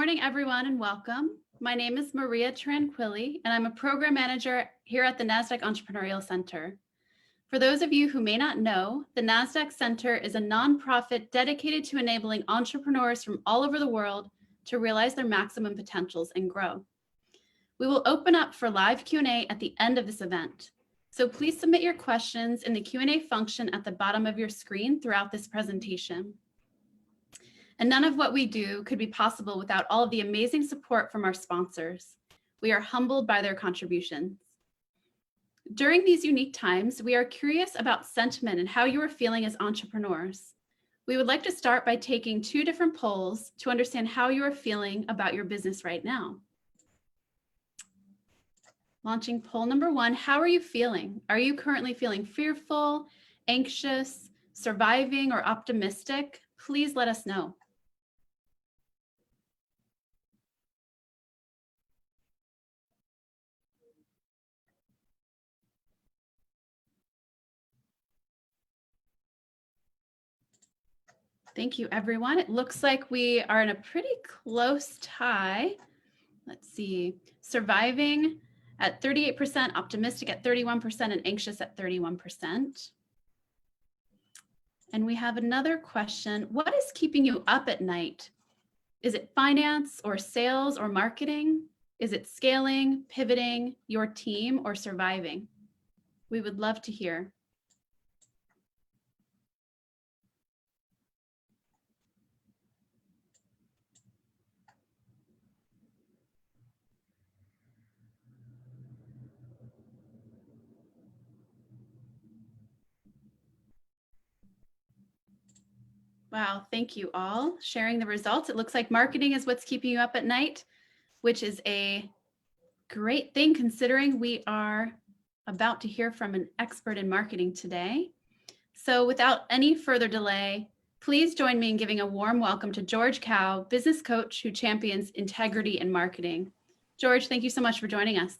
morning, everyone, and welcome. My name is Maria Tranquilli, and I'm a program manager here at the NASDAQ Entrepreneurial Center. For those of you who may not know, the NASDAQ Center is a nonprofit dedicated to enabling entrepreneurs from all over the world to realize their maximum potentials and grow. We will open up for live Q&A at the end of this event. So please submit your questions in the Q&A function at the bottom of your screen throughout this presentation. And none of what we do could be possible without all of the amazing support from our sponsors. We are humbled by their contributions. During these unique times, we are curious about sentiment and how you are feeling as entrepreneurs. We would like to start by taking 2 different polls to understand how you are feeling about your business right now. Launching poll number 1, how are you feeling? Are you currently feeling fearful, anxious, surviving, or optimistic? Please let us know. Thank you, everyone. It looks like we are in a pretty close tie. Let's see, surviving at 38%, optimistic at 31%, and anxious at 31%. And we have another question. What is keeping you up at night? Is it finance or sales or marketing? Is it scaling, pivoting, your team, or surviving? We would love to hear. Wow, thank you all sharing the results. It looks like marketing is what's keeping you up at night, which is a great thing considering we are about to hear from an expert in marketing today. So without any further delay, please join me in giving a warm welcome to George Cow, business coach who champions integrity in marketing. George, thank you so much for joining us.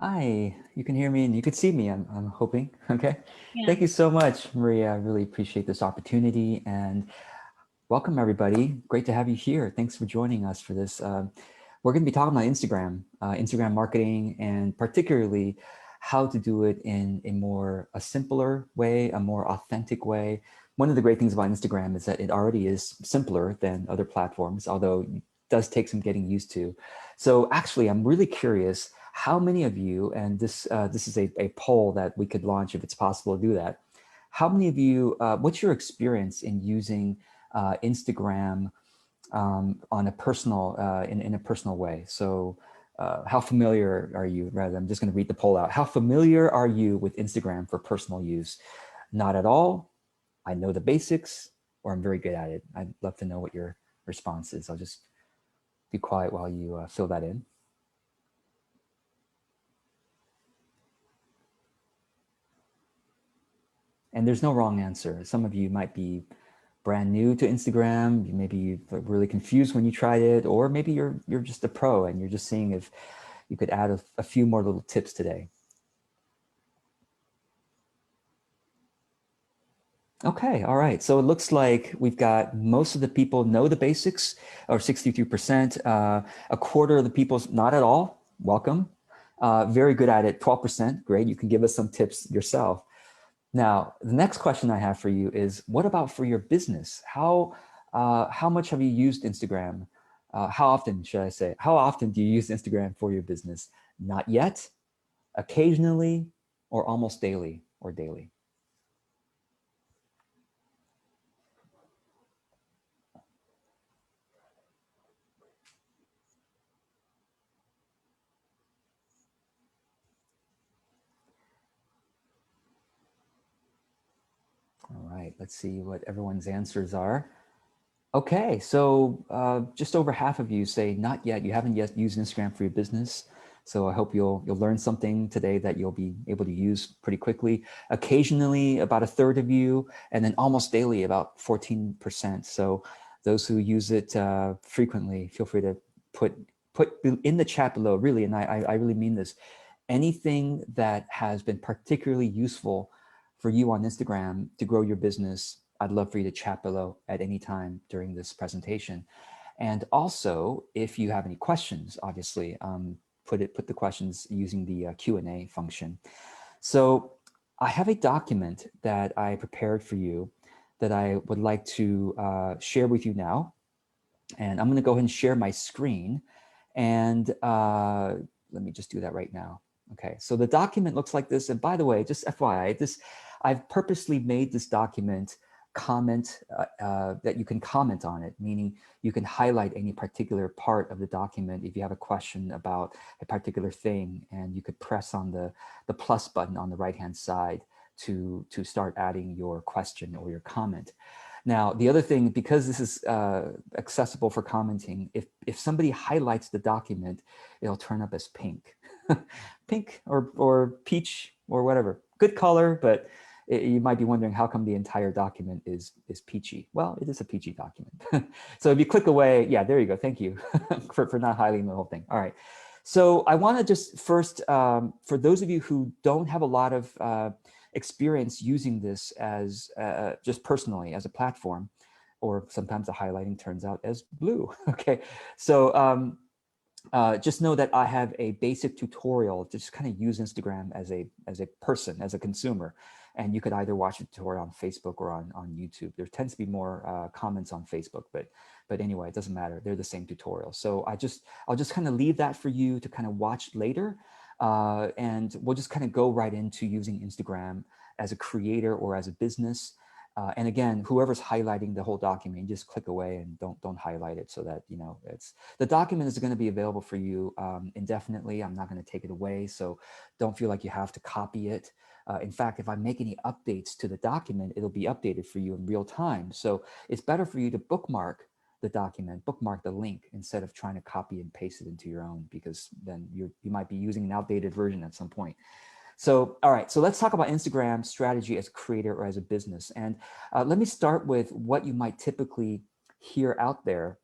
Hi, you can hear me and you can see me, I'm hoping, okay? Yeah. Thank you so much, Maria. I really appreciate this opportunity and welcome everybody. Great to have you here. Thanks for joining us for this. We're gonna be talking about Instagram marketing, and particularly how to do it in a simpler way, a more authentic way. One of the great things about Instagram is that it already is simpler than other platforms, although it does take some getting used to. So actually, I'm really curious, how many of you, and this is a poll that we could launch if it's possible to do that. How many of you, what's your experience in using Instagram on a personal, in a personal way? So how familiar are you, I'm just gonna read the poll out. How familiar are you with Instagram for personal use? Not at all, I know the basics, or I'm very good at it. I'd love to know what your response is. I'll just be quiet while you fill that in. And there's no wrong answer. Some of you might be brand new to Instagram. Maybe you're really confused when you tried it, or maybe you're just a pro and you're just seeing if you could add a few more little tips today. Okay, all right. So it looks like we've got most of the people know the basics, or 63%. A quarter of the people not at all. Welcome. Very good at it, 12%. Great. You can give us some tips yourself. Now, the next question I have for you is, what about for your business? How much have you used Instagram? How often, should I say? How often do you use Instagram for your business? Not yet, occasionally, or almost daily or daily? All right, let's see what everyone's answers are. Okay, so just over half of you say not yet. You haven't yet used Instagram for your business. So I hope you'll learn something today that you'll be able to use pretty quickly. Occasionally, about a third of you, and then almost daily, about 14%. So those who use it frequently, feel free to put in the chat below, really, and I really mean this, anything that has been particularly useful for you on Instagram to grow your business. I'd love for you to chat below at any time during this presentation. And also, if you have any questions, obviously, put the questions using the Q&A function. So I have a document that I prepared for you that I would like to share with you now. And I'm going to go ahead and share my screen. And let me just do that right now. Okay, so the document looks like this. And by the way, just FYI, I've purposely made this document that you can comment on it, meaning you can highlight any particular part of the document if you have a question about a particular thing, and you could press on the plus button on the right-hand side to start adding your question or your comment. Now, the other thing, because this is accessible for commenting, if somebody highlights the document, it'll turn up as pink. Pink or peach or whatever. Good color, but you might be wondering how come the entire document is peachy. Well, it is a peachy document. So if you click away, yeah, there you go. Thank you for not highlighting the whole thing. All right. So I want to just first, for those of you who don't have a lot of experience using this as just personally as a platform, or sometimes the highlighting turns out as blue. Okay, so just know that I have a basic tutorial to just kind of use Instagram as a person, as a consumer. And you could either watch the tutorial on Facebook or on YouTube. There tends to be more comments on Facebook, but anyway, it doesn't matter. They're the same tutorial. So I'll just kind of leave that for you to kind of watch later. And we'll just kind of go right into using Instagram as a creator or as a business. And again, whoever's highlighting the whole document, just click away and don't highlight it, so that, you know, the document is going to be available for you indefinitely. I'm not going to take it away, so don't feel like you have to copy it. In fact, if I make any updates to the document, it'll be updated for you in real time. So it's better for you to bookmark the document, bookmark the link, instead of trying to copy and paste it into your own, because then you might be using an outdated version at some point. So, all right, so let's talk about Instagram strategy as a creator or as a business. And let me start with what you might typically hear out there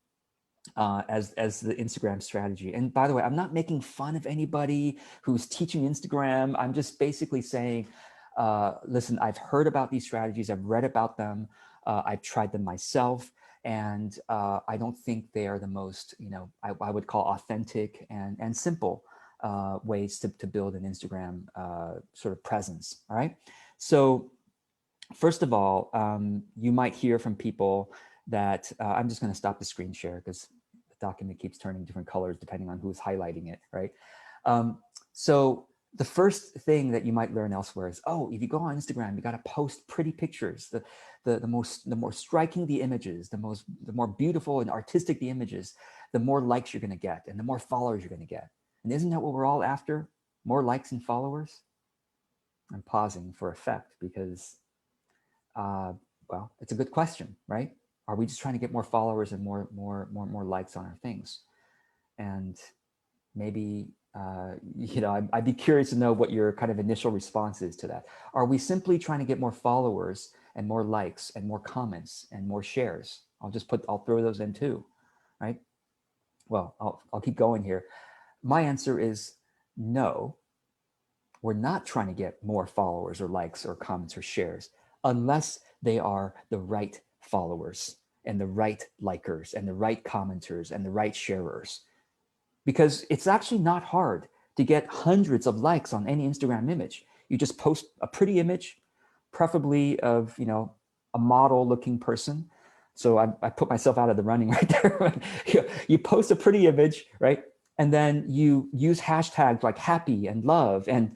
as the Instagram strategy. And by the way, I'm not making fun of anybody who's teaching Instagram. I'm just basically saying, listen, I've heard about these strategies. I've read about them. I've tried them myself. And I don't think they are the most, you know, I would call authentic and simple ways to build an Instagram sort of presence. All right. So first of all, you might hear from people that I'm just going to stop the screen share because the document keeps turning different colors depending on who's highlighting it. Right. So the first thing that you might learn elsewhere is, oh, if you go on Instagram, you got to post pretty pictures. The more striking the images, the more beautiful and artistic the images, the more likes you're going to get and the more followers you're going to get. And isn't that what we're all after? More likes and followers? I'm pausing for effect because, well, it's a good question, right? Are we just trying to get more followers and more likes on our things? And maybe, you know, I'd be curious to know what your kind of initial response is to that. Are we simply trying to get more followers and more likes and more comments and more shares? I'll throw those in too, right? Well, I'll keep going here. My answer is no. We're not trying to get more followers or likes or comments or shares unless they are the right followers and the right likers and the right commenters and the right sharers. Because it's actually not hard to get hundreds of likes on any Instagram image. You just post a pretty image, preferably of, you know, a model looking person. So I put myself out of the running right there. You post a pretty image, right? And then you use hashtags like happy and love and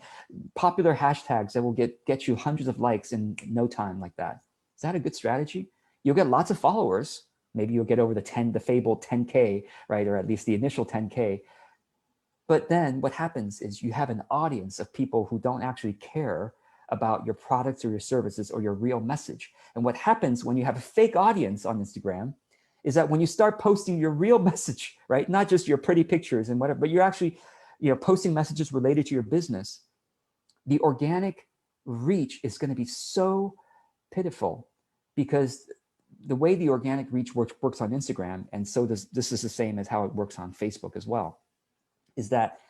popular hashtags that will get you hundreds of likes in no time like that. Is that a good strategy? You'll get lots of followers. Maybe you'll get over the fabled 10K, right? Or at least the initial 10K. But then what happens is you have an audience of people who don't actually care about your products or your services or your real message. And what happens when you have a fake audience on Instagram is that when you start posting your real message, right? Not just your pretty pictures and whatever, but you're actually, you know, posting messages related to your business, the organic reach is going to be so pitiful, because the way the organic reach works on Instagram, and so this is the same as how it works on Facebook as well, is that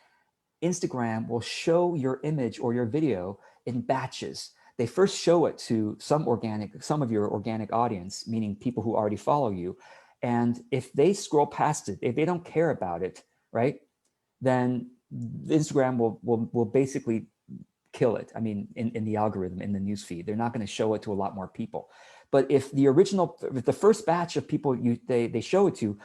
Instagram will show your image or your video in batches. They first show it to some of your organic audience, meaning people who already follow you. And if they scroll past it, if they don't care about it, right, then Instagram will basically kill it. I mean, in the algorithm, in the newsfeed, they're not going to show it to a lot more people. But if the first batch of people they show it to,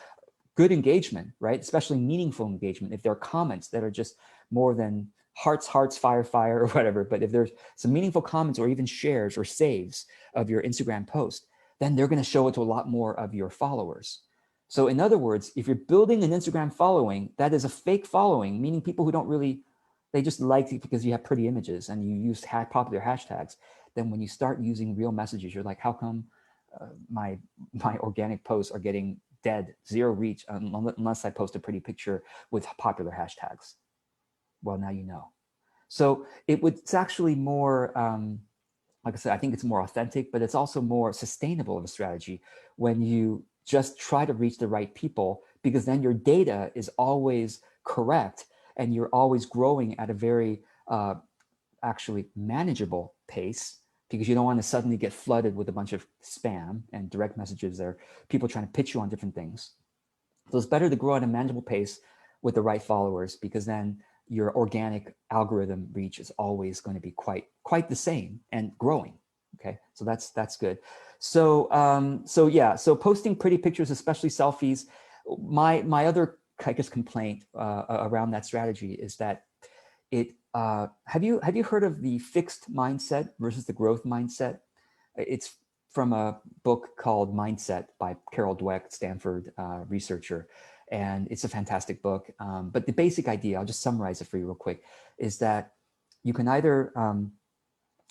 good engagement, right? Especially meaningful engagement. If there are comments that are just more than hearts, fire, fire, or whatever, but if there's some meaningful comments or even shares or saves of your Instagram post, then they're going to show it to a lot more of your followers. So in other words, if you're building an Instagram following, that is a fake following, meaning people who don't really, they just like it because you have pretty images and you use popular hashtags. Then when you start using real messages, you're like, how come my organic posts are getting dead, zero reach, unless I post a pretty picture with popular hashtags? Well, now you know. So it's actually more, like I said, I think it's more authentic, but it's also more sustainable of a strategy when you just try to reach the right people, because then your data is always correct and you're always growing at a very actually manageable pace, because you don't want to suddenly get flooded with a bunch of spam and direct messages or people trying to pitch you on different things. So it's better to grow at a manageable pace with the right followers, because then your organic algorithm reach is always going to be quite the same and growing. Okay, so that's good. So so posting pretty pictures, especially selfies. My other, I guess, complaint around that strategy is that it have you heard of the fixed mindset versus the growth mindset? It's from a book called Mindset by Carol Dweck, Stanford researcher. And it's a fantastic book. But the basic idea, I'll just summarize it for you real quick, is that you can either,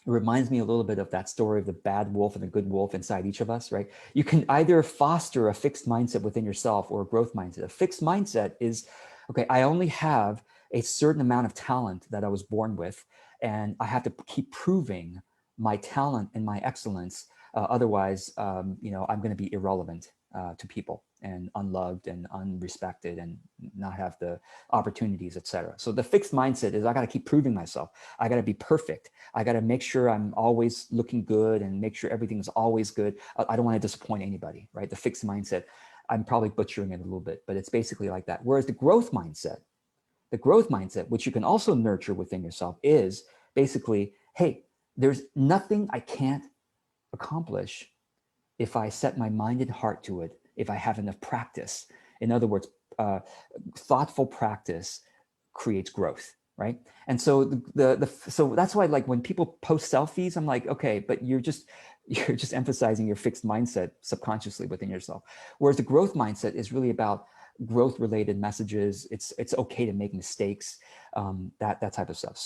it reminds me a little bit of that story of the bad wolf and the good wolf inside each of us, right? You can either foster a fixed mindset within yourself or a growth mindset. A fixed mindset is, okay, I only have a certain amount of talent that I was born with, and I have to keep proving my talent and my excellence. Otherwise, I'm going to be irrelevant to people and unloved and unrespected and not have the opportunities, etc. So the fixed mindset is I got to keep proving myself. I got to be perfect. I got to make sure I'm always looking good and make sure everything's always good. I don't want to disappoint anybody, right? The fixed mindset, I'm probably butchering it a little bit, but it's basically like that. Whereas the growth mindset, which you can also nurture within yourself, is basically, hey, there's nothing I can't accomplish if I set my mind and heart to it, if I have enough practice. In other words, thoughtful practice creates growth, right? And so so that's why, like, when people post selfies, I'm like, okay, but you're just emphasizing your fixed mindset subconsciously within yourself. Whereas the growth mindset is really about growth related messages. It's okay to make mistakes, that type of stuff.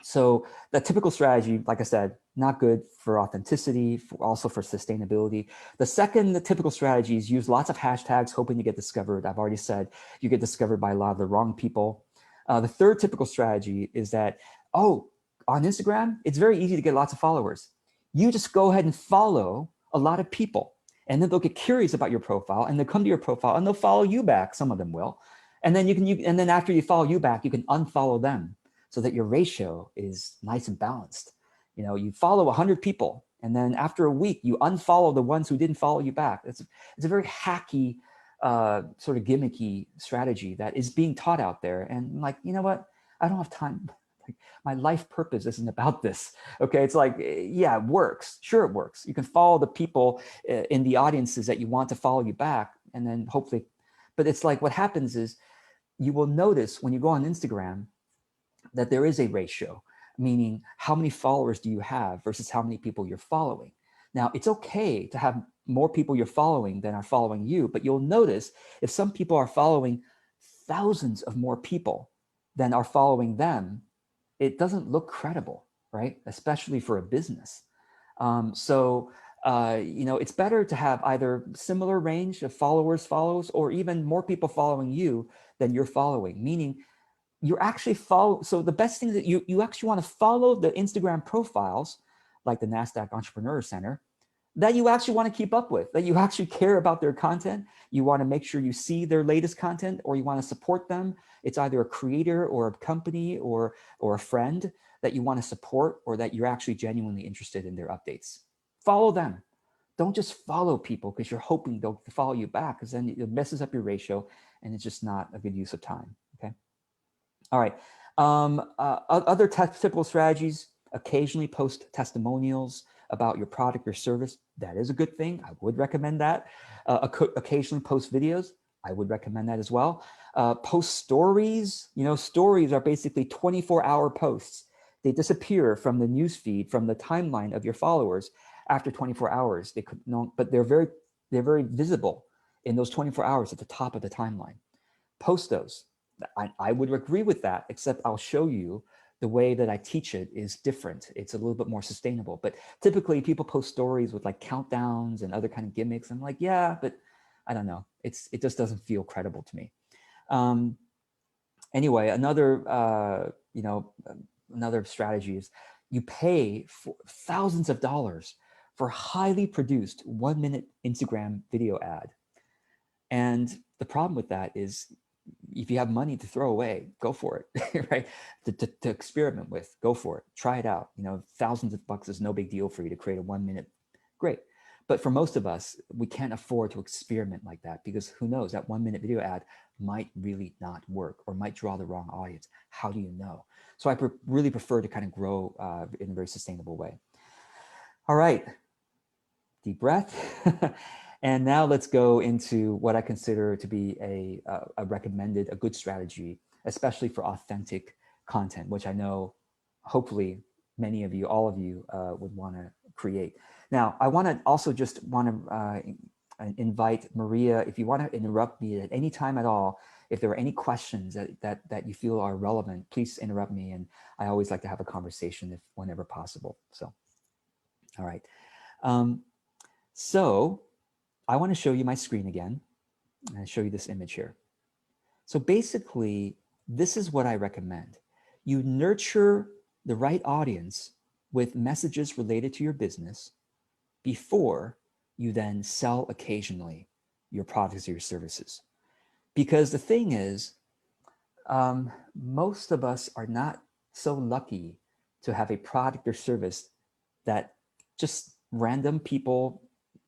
So that typical strategy, like I said, not good for authenticity, also for sustainability. The typical strategy is use lots of hashtags, hoping to get discovered. I've already said you get discovered by a lot of the wrong people. The third typical strategy is that, on Instagram, it's very easy to get lots of followers. You just go ahead and follow a lot of people, and then they'll get curious about your profile, and they'll come to your profile and they'll follow you back. Some of them will. And then and then after you follow you back, you can unfollow them, so that your ratio is nice and balanced. You follow 100 people, and then after a week, you unfollow the ones who didn't follow you back. It's a very hacky, sort of gimmicky strategy that is being taught out there. And I'm like, you know what? I don't have time. Like, my life purpose isn't about this. Okay, it's like, yeah, it works. Sure, it works. You can follow the people in the audiences that you want to follow you back, and then hopefully, but it's like what happens is you will notice when you go on Instagram that there is a ratio, meaning how many followers do you have versus how many people you're following. Now, it's okay to have more people you're following than are following you, but you'll notice if some people are following thousands of more people than are following them, it doesn't look credible, right? Especially for a business. It's better to have either similar range of followers, or even more people following you than you're following, meaning you're actually so the best thing that you actually want to follow the Instagram profiles, like the NASDAQ Entrepreneur Center, that you actually want to keep up with, that you actually care about their content. You want to make sure you see their latest content, or you want to support them. It's either a creator or a company or a friend that you want to support, or that you're actually genuinely interested in their updates. Follow them. Don't just follow people because you're hoping they'll follow you back, because then it messes up your ratio and it's just not a good use of time. Okay. All right. Other typical strategies: occasionally post testimonials about your product or service. That is a good thing. I would recommend that. Occasionally post videos. I would recommend that as well. Post stories. Stories are basically 24-hour posts. They disappear from the newsfeed, from the timeline of your followers after 24 hours. They could not, but they're very visible in those 24 hours at the top of the timeline. Post those. I would agree with that, except I'll show you the way that I teach it is different. It's a little bit more sustainable. But typically people post stories with like countdowns and other kind of gimmicks. I'm like, yeah, but I don't know. It just doesn't feel credible to me. Anyway, another strategy is you pay for thousands of dollars for highly produced 1-minute Instagram video ad. And the problem with that is, if you have money to throw away, go for it, right? To experiment with, go for it, try it out. Thousands of bucks is no big deal for you to create a 1-minute, great. But for most of us, we can't afford to experiment like that, because who knows, that 1-minute video ad might really not work or might draw the wrong audience. How do you know? So I really prefer to kind of grow in a very sustainable way. All right, deep breath. And now let's go into what I consider to be a good strategy, especially for authentic content, which I know hopefully many of you, all of you would want to create. Now, I want to also just invite Maria, if you want to interrupt me at any time at all, if there are any questions that you feel are relevant, please interrupt me. And I always like to have a conversation whenever possible. So, all right. So I want to show you my screen again and show you this image here. So basically, this is what I recommend. You nurture the right audience with messages related to your business before you then sell occasionally your products or your services. Because the thing is, most of us are not so lucky to have a product or service that just random people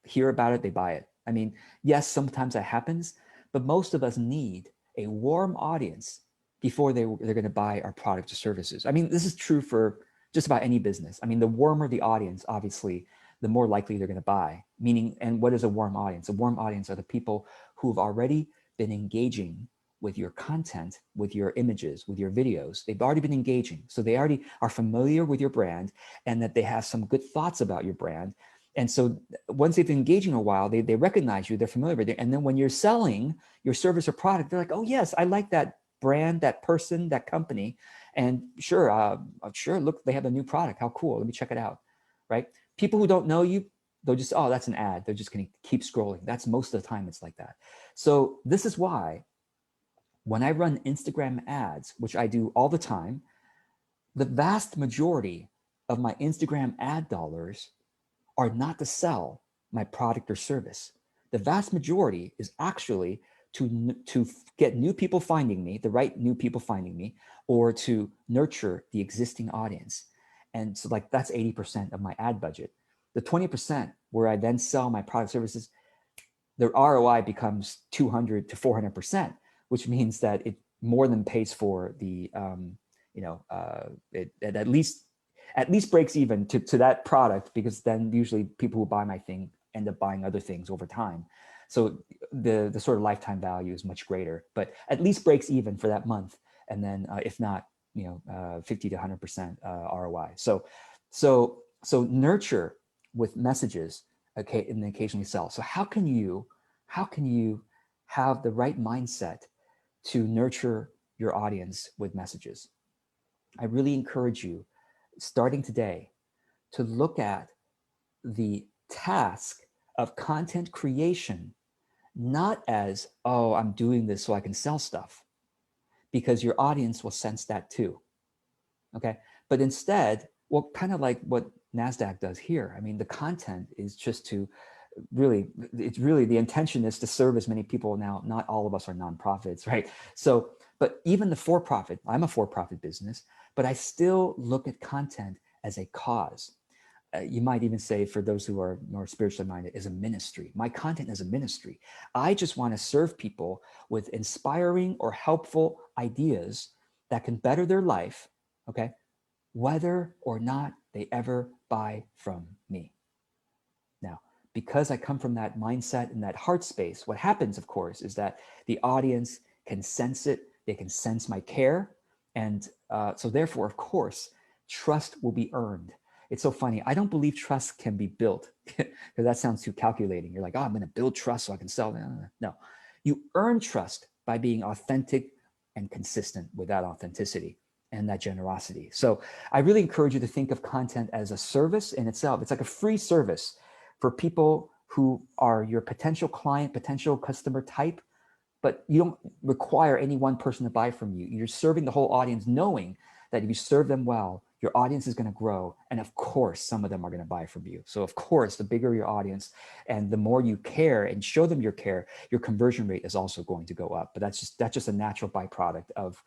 hear about it, they buy it. I mean, yes, sometimes that happens, but most of us need a warm audience before they're going to buy our products or services. I mean, this is true for just about any business. I mean, the warmer the audience, obviously, the more likely they're going to buy. Meaning, and what is a warm audience? A warm audience are the people who have already been engaging with your content, with your images, with your videos. They've already been engaging. So they already are familiar with your brand, and that they have some good thoughts about your brand. And so once they've been engaging a while, they recognize you, they're familiar with it. And then when you're selling your service or product, they're like, oh yes, I like that brand, that person, that company. And sure, look, they have a new product. How cool, let me check it out, right? People who don't know you, they'll just, oh, that's an ad. They're just gonna keep scrolling. That's most of the time it's like that. So this is why when I run Instagram ads, which I do all the time, the vast majority of my Instagram ad dollars are not to sell my product or service. The vast majority is actually to get new people finding me, the right new people finding me, or to nurture the existing audience. And so like that's 80% of my ad budget. The 20% where I then sell my product services, the ROI becomes 200 to 400%, which means that it more than pays for the, it at least breaks even to that product, because then usually people who buy my thing end up buying other things over time. So the sort of lifetime value is much greater, but at least breaks even for that month. And then if not, 50 to 100% ROI. So nurture with messages, okay, and then occasionally sell. So how can you have the right mindset to nurture your audience with messages? I really encourage you, starting today, to look at the task of content creation, not as, oh, I'm doing this so I can sell stuff, because your audience will sense that too, okay? But instead, well, kind of like what NASDAQ does here. I mean, the content is just to it's really the intention is to serve as many people. Now, not all of us are nonprofits, right? So, but even the for-profit, I'm a for-profit business, but I still look at content as a cause. you might even say, for those who are more spiritually minded, is a ministry. My content is a ministry. I just want to serve people with inspiring or helpful ideas that can better their life, okay, whether or not they ever buy from me. Now, because I come from that mindset and that heart space, what happens, of course, is that the audience can sense it. They can sense my care. And so therefore, of course, trust will be earned. It's so funny. I don't believe trust can be built because that sounds too calculating. You're like, oh, I'm going to build trust so I can sell. No, you earn trust by being authentic and consistent with that authenticity and that generosity. So I really encourage you to think of content as a service in itself. It's like a free service for people who are your potential client, potential customer type, but you don't require any one person to buy from you. You're serving the whole audience, knowing that if you serve them well, your audience is going to grow. And of course, some of them are going to buy from you. So of course, the bigger your audience and the more you care and show them your care, your conversion rate is also going to go up. But that's just a natural byproduct of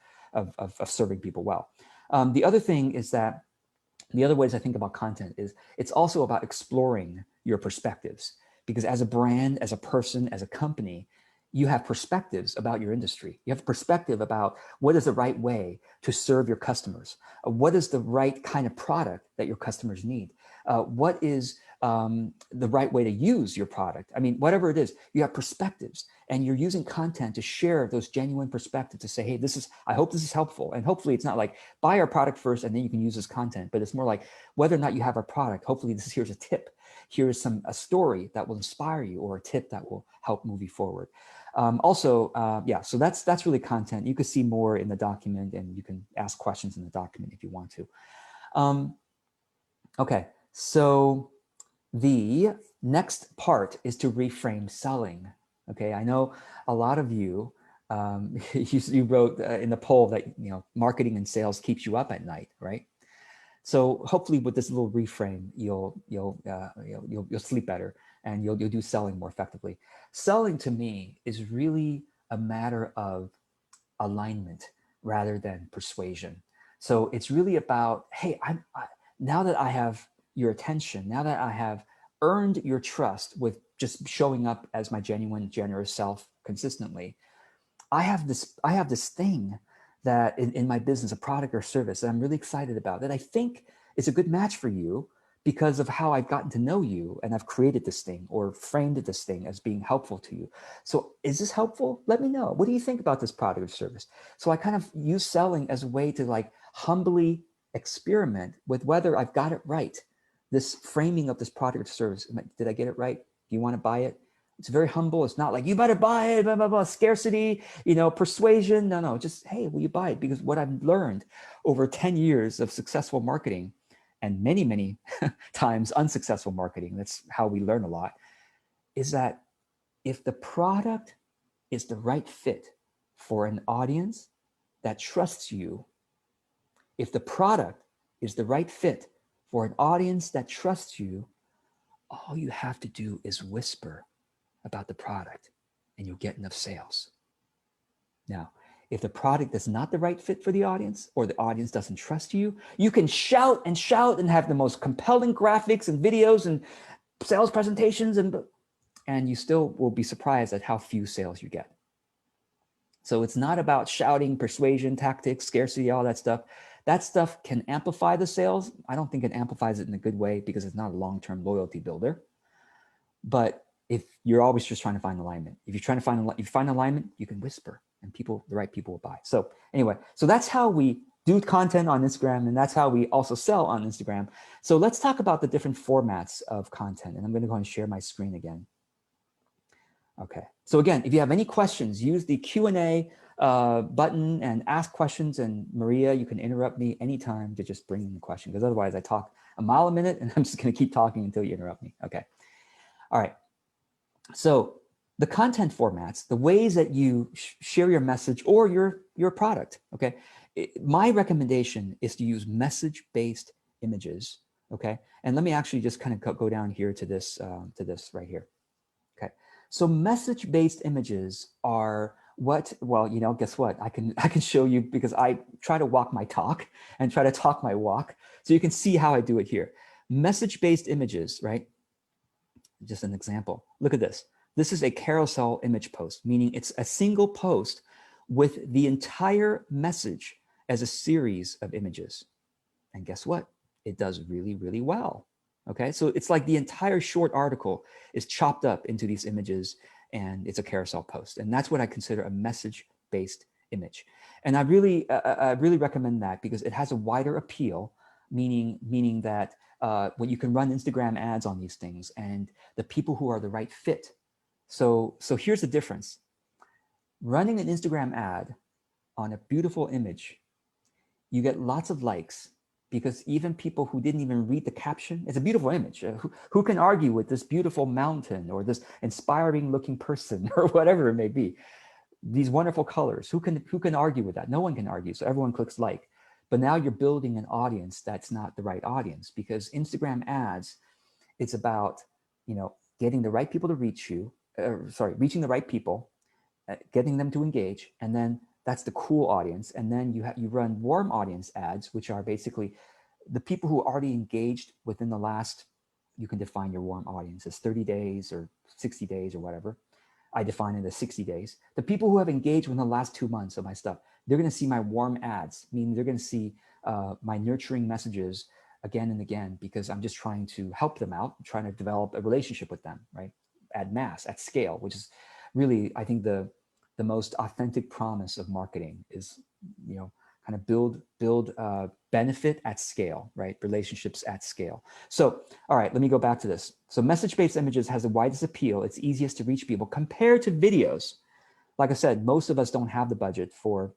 serving people well. The other thing is that the other ways I think about content is it's also about exploring your perspectives, because as a brand, as a person, as a company, you have perspectives about your industry. You have perspective about what is the right way to serve your customers. What is the right kind of product that your customers need? What is the right way to use your product? I mean, whatever it is, you have perspectives, and you're using content to share those genuine perspectives to say, hey, I hope this is helpful. And hopefully it's not like buy our product first and then you can use this content, but it's more like whether or not you have our product, hopefully here's a tip. Here's a story that will inspire you, or a tip that will help move you forward. So that's really content. You can see more in the document, and you can ask questions in the document if you want to. Okay, so the next part is to reframe selling. Okay, I know a lot of you, you wrote in the poll that marketing and sales keeps you up at night, right? So hopefully with this little reframe, you'll sleep better, and you'll do selling more effectively. Selling to me is really a matter of alignment rather than persuasion. So it's really about, hey, now that I have your attention, now that I have earned your trust with just showing up as my genuine, generous self consistently, I have this thing that in my business, a product or service that I'm really excited about, that I think is a good match for you because of how I've gotten to know you, and I've created this thing or framed this thing as being helpful to you. So is this helpful? Let me know. What do you think about this product or service? So I kind of use selling as a way to like humbly experiment with whether I've got it right. This framing of this product or service, did I get it right? Do you want to buy it? It's very humble. It's not like you better buy it, blah, blah, blah, scarcity, persuasion. No, just, hey, will you buy it? Because what I've learned over 10 years of successful marketing, and many, many times unsuccessful marketing, that's how we learn a lot, is that if the product is the right fit for an audience that trusts you, if the product is the right fit for an audience that trusts you, all you have to do is whisper about the product and you'll get enough sales. Now, if the product is not the right fit for the audience, or the audience doesn't trust you, you can shout and have the most compelling graphics and videos and sales presentations, and you still will be surprised at how few sales you get. So it's not about shouting, persuasion, tactics, scarcity, all that stuff. That stuff can amplify the sales. I don't think it amplifies it in a good way because it's not a long-term loyalty builder. But if you're always just trying to find alignment, if you find alignment, you can whisper and the right people will buy. So anyway, so that's how we do content on Instagram, and that's how we also sell on Instagram. So let's talk about the different formats of content. And I'm going to go and share my screen again. Okay. So again, if you have any questions, use the Q&A button and ask questions. And Maria, you can interrupt me anytime to just bring in the question, because otherwise I talk a mile a minute and I'm just going to keep talking until you interrupt me. Okay. All right. So the content formats, the ways that you share your message or your product. Okay. My recommendation is to use message-based images. Okay. And let me actually just kind of go down here to this right here. Okay. So message-based images are guess what? I can show you, because I try to walk my talk and try to talk my walk. So you can see how I do it here. Message-based images, right? Just an example. Look at this. This is a carousel image post, meaning it's a single post with the entire message as a series of images. And guess what? It does really, really well. Okay, so it's like the entire short article is chopped up into these images and it's a carousel post. And that's what I consider a message-based image. And I really recommend that because it has a wider appeal, meaning that when you can run Instagram ads on these things and the people who are the right fit. So here's the difference. Running an Instagram ad on a beautiful image, you get lots of likes because even people who didn't even read the caption, it's a beautiful image. Who can argue with this beautiful mountain or this inspiring looking person or whatever it may be? These wonderful colors, who can argue with that? No one can argue, so everyone clicks like. But now you're building an audience that's not the right audience because Instagram ads, it's about, getting the right people to reach you, reaching the right people, getting them to engage, and then that's the cool audience. And then you run warm audience ads, which are basically the people who are already engaged within the last, you can define your warm audience as 30 days or 60 days or whatever. I define it as 60 days. The people who have engaged within the last 2 months of my stuff, they're going to see my warm ads, meaning they're going to see my nurturing messages again and again, because I'm just trying to help them out, trying to develop a relationship with them, right? At mass, at scale, which is really, I think the most authentic promise of marketing is, kind of build benefit at scale, right? Relationships at scale. So, all right, let me go back to this. So message-based images has the widest appeal. It's easiest to reach people compared to videos. Like I said, most of us don't have the budget for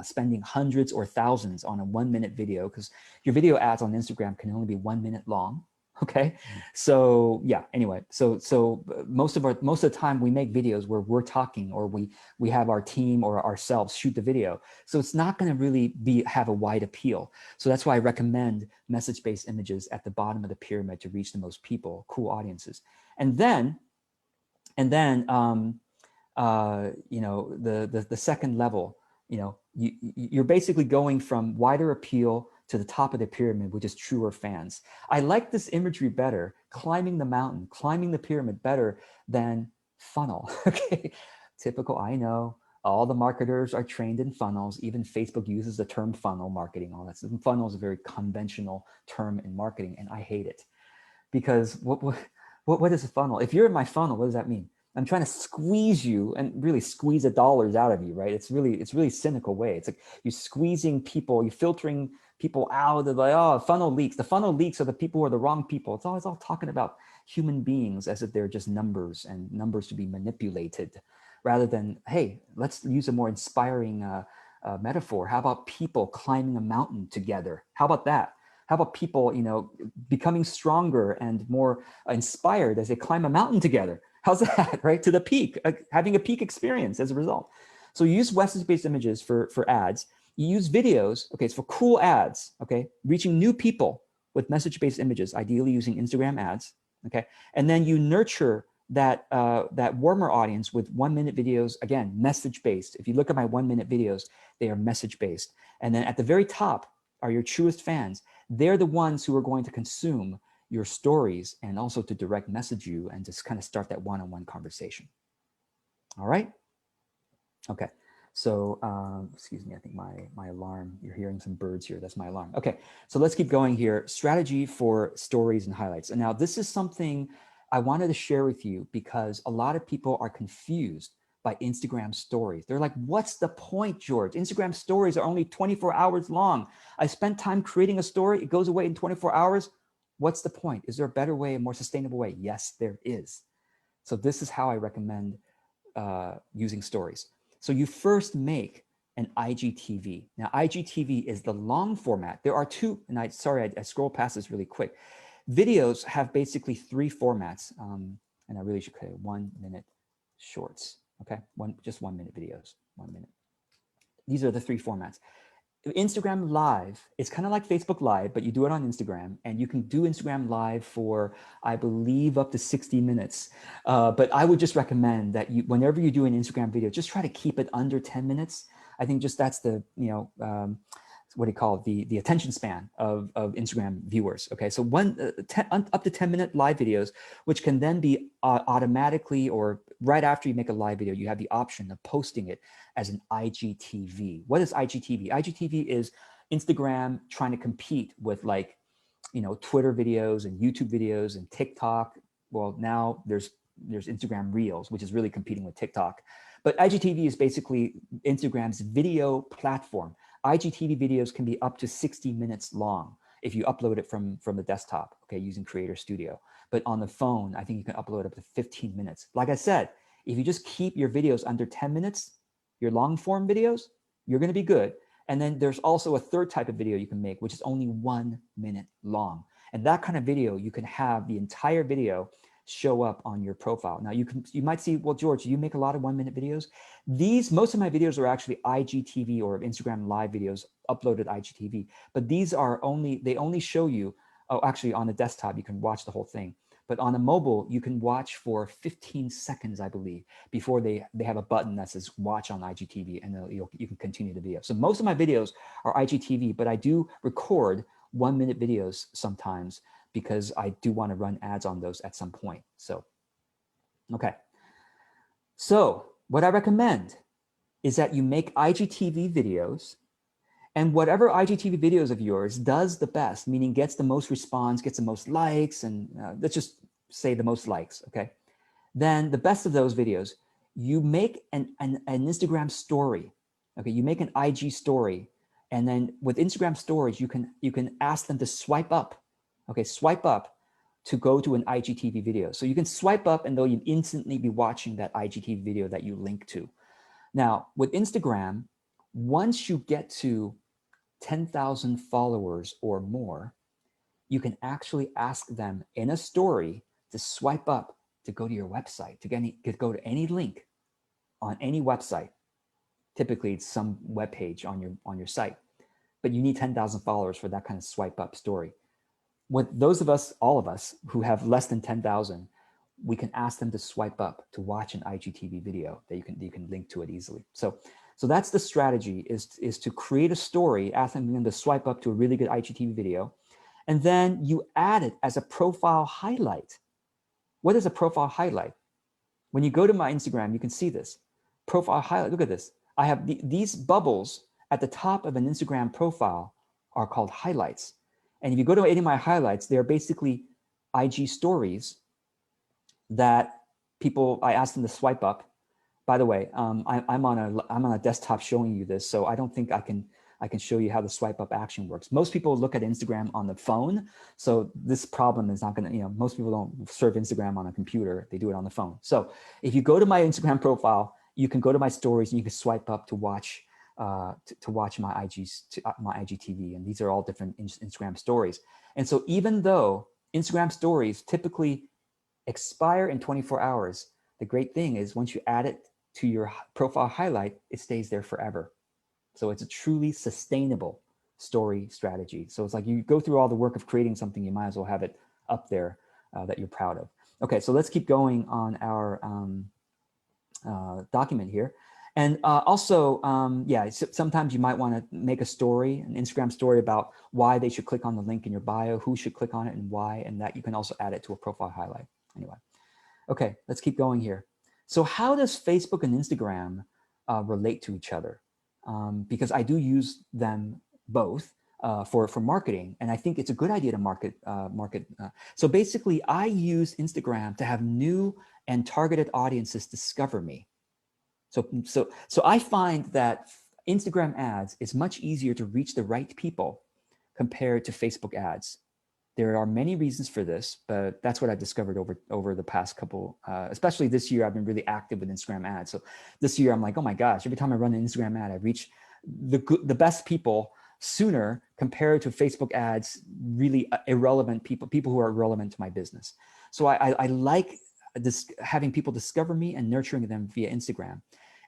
spending hundreds or thousands on a 1-minute video because your video ads on Instagram can only be 1 minute long. Okay. So yeah, anyway, so most of the time we make videos where we're talking or we have our team or ourselves shoot the video. So it's not going to really have a wide appeal. So that's why I recommend message-based images at the bottom of the pyramid to reach the most people, cool audiences. And then the second level, you're basically going from wider appeal to the top of the pyramid, which is truer fans. I like this imagery better, climbing the mountain, climbing the pyramid better than funnel. Okay, typical, I know. All the marketers are trained in funnels. Even Facebook uses the term funnel marketing, all that. Funnel is a very conventional term in marketing, and I hate it. Because what is a funnel? If you're in my funnel, what does that mean? I'm trying to squeeze you and really squeeze the dollars out of you, right? It's really cynical way. It's like you're squeezing people, you're filtering people out. They're like, oh, funnel leaks. The funnel leaks are the people who are the wrong people. It's all talking about human beings as if they're just numbers and numbers to be manipulated, rather than, hey, let's use a more inspiring metaphor. How about people climbing a mountain together? How about that? How about people, becoming stronger and more inspired as they climb a mountain together? How's that, right? To the peak, having a peak experience as a result. So you use message-based images for ads. You use videos, okay, it's for cool ads, okay? Reaching new people with message-based images, ideally using Instagram ads, okay? And then you nurture that warmer audience with 1-minute videos, again, message-based. If you look at my 1-minute videos, they are message-based. And then at the very top are your truest fans. They're the ones who are going to consume your stories and also to direct message you and just kind of start that one-on-one conversation. All right. Okay. So, excuse me, I think my alarm, you're hearing some birds here. That's my alarm. Okay. So let's keep going here. Strategy for stories and highlights. And now this is something I wanted to share with you because a lot of people are confused by Instagram stories. They're like, what's the point, George? Instagram stories are only 24 hours long. I spent time creating a story. It goes away in 24 hours. What's the point? Is there a better way, a more sustainable way? Yes, there is. So this is how I recommend using stories. So you first make an IGTV. Now, IGTV is the long format. There are two, and I scroll past this really quick. Videos have basically 3 formats, and I really should say 1-minute shorts. Okay, just 1-minute videos, 1 minute. These are the 3 formats. Instagram Live, it's kind of like Facebook Live, but you do it on Instagram, and you can do Instagram Live for, I believe, up to 60 minutes. But I would just recommend that whenever you do an Instagram video, just try to keep it under 10 minutes. I think just that's the, what do you call it, the attention span of Instagram viewers. Okay, so up to 10-minute live videos, which can then be automatically, or right after you make a live video, you have the option of posting it as an IGTV. What is IGTV? IGTV is Instagram trying to compete with, like, Twitter videos and YouTube videos and TikTok. Well, now there's Instagram Reels, which is really competing with TikTok. But IGTV is basically Instagram's video platform. IGTV videos can be up to 60 minutes long if you upload it from the desktop, okay, using Creator Studio. But on the phone, I think you can upload up to 15 minutes. Like I said, if you just keep your videos under 10 minutes, your long form videos, you're going to be good. And then there's also a third type of video you can make, which is only 1 minute long. And that kind of video, you can have the entire video show up on your profile. Now you might see, well, George, you make a lot of 1 minute videos. Most of my videos are actually IGTV or Instagram live videos uploaded IGTV, but they only show you, oh, actually on the desktop, you can watch the whole thing. But on a mobile, you can watch for 15 seconds, I believe, before they have a button that says watch on IGTV, and you can continue the video. So most of my videos are IGTV, but I do record 1 minute videos sometimes because I do want to run ads on those at some point. So, okay. So what I recommend is that you make IGTV videos, and whatever IGTV videos of yours does the best, meaning gets the most response, gets the most likes, and let's just say the most likes, okay? Then the best of those videos, you make an Instagram story, okay? You make an IG story, and then with Instagram stories, you can ask them to swipe up, okay? Swipe up to go to an IGTV video. So you can swipe up and they'll instantly be watching that IGTV video that you link to. Now, with Instagram, once you get to 10,000 followers or more, you can actually ask them in a story to swipe up to go to your website, to go to any link on any website. Typically, it's some web page on your site, but you need 10,000 followers for that kind of swipe up story. With those of us, all of us who have less than 10,000, we can ask them to swipe up to watch an IGTV video that you can link to it easily. So that's the strategy, is to create a story, ask them to swipe up to a really good IGTV video, and then you add it as a profile highlight. What is a profile highlight? When you go to my Instagram, you can see this. Profile highlight, look at this. I have these bubbles at the top of an Instagram profile are called highlights. And if you go to any of my highlights, they're basically IG stories that I ask them to swipe up. By the way, I'm on a desktop showing you this, so I don't think I can show you how the swipe up action works. Most people look at Instagram on the phone, so this problem is not going to, most people don't surf Instagram on a computer, they do it on the phone. So if you go to my Instagram profile, you can go to my stories and you can swipe up to watch my IGTV, and these are all different Instagram stories. And so even though Instagram stories typically expire in 24 hours, the great thing is once you add it to your profile highlight, it stays there forever. So it's a truly sustainable story strategy. So it's like you go through all the work of creating something, you might as well have it up there that you're proud of. Okay, so let's keep going on our document here. And also, sometimes you might want to make a story, an Instagram story about why they should click on the link in your bio, who should click on it and why, and that you can also add it to a profile highlight. Anyway, okay, let's keep going here. So how does Facebook and Instagram relate to each other? Because I do use them both for marketing, and I think it's a good idea to market. So basically, I use Instagram to have new and targeted audiences discover me. So I find that Instagram ads is much easier to reach the right people compared to Facebook ads. There are many reasons for this, but that's what I've discovered over the past couple, especially this year. I've been really active with Instagram ads. So this year I'm like, oh my gosh, every time I run an Instagram ad, I reach the best people sooner compared to Facebook ads, really irrelevant people who are relevant to my business. So I like having people discover me and nurturing them via Instagram.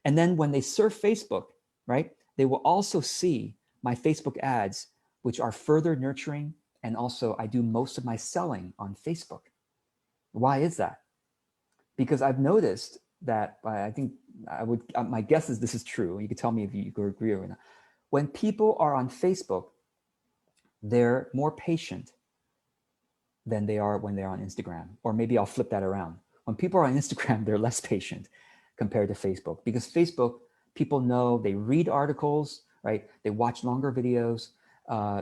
And then when they surf Facebook, right, they will also see my Facebook ads, which are further nurturing. And also I do most of my selling on Facebook. Why is that? Because I've noticed that my guess is this is true. You can tell me if you agree or not. When people are on Facebook, they're more patient than they are when they're on Instagram. Or maybe I'll flip that around. When people are on Instagram, they're less patient compared to Facebook, because Facebook, people know, they read articles, right? They watch longer videos.